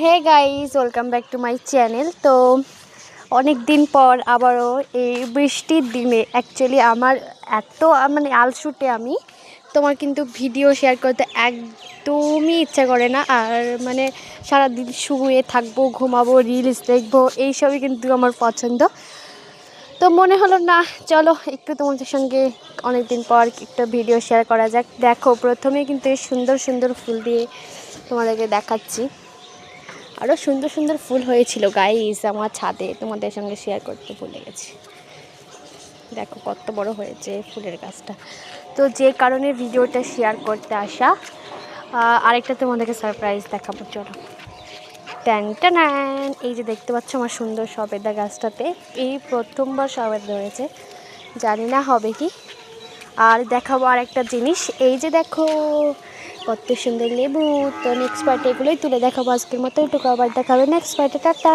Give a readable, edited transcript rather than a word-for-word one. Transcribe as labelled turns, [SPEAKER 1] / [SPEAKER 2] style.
[SPEAKER 1] Hey guys, welcome back to my channel. তো অনেক দিন পর আবারও এই বৃষ্টির দিনে অ্যাকচুয়ালি আমার এত আলসুটে আমি তোমার কিন্তু ভিডিও শেয়ার করতে একদমই ইচ্ছা করে না। আর সারাদিন শুয়ে থাকবো, ঘুমাবো, রিলস দেখবো, এইসবই কিন্তু আমার পছন্দ। তো মনে হলো না, চলো একটু তোমাদের সঙ্গে অনেক দিন পর একটা ভিডিও শেয়ার করা যাক। দেখো, প্রথমে কিন্তু এই সুন্দর সুন্দর ফুল দিয়ে তোমাদেরকে দেখাচ্ছি। আরও সুন্দর সুন্দর ফুল হয়েছিল গাইস আমার ছাদে, তোমাদের সঙ্গে শেয়ার করতে ভুলে গেছি। দেখো কত বড় হয়েছে ফুলের গাছটা। তো যে কারণে ভিডিওটা শেয়ার করতে আসা। আরেকটা তোমাদেরকে সারপ্রাইজ দেখাবো, চলো। ট্যান, এই যে দেখতে পাচ্ছ আমার সুন্দর সবেদা গাছটাতে এই প্রথমবার সবেদা ধরেছে, জানি না হবে কি। আর দেখাবো আরেকটা জিনিস, এই যে দেখো কত সুন্দর লেবু। তো নেক্সট পার্টে এগুলোই তুলে দেখাবো আজকের মতো। এটুকু আবার দেখাবে নেক্সট পার্টে। টাটা।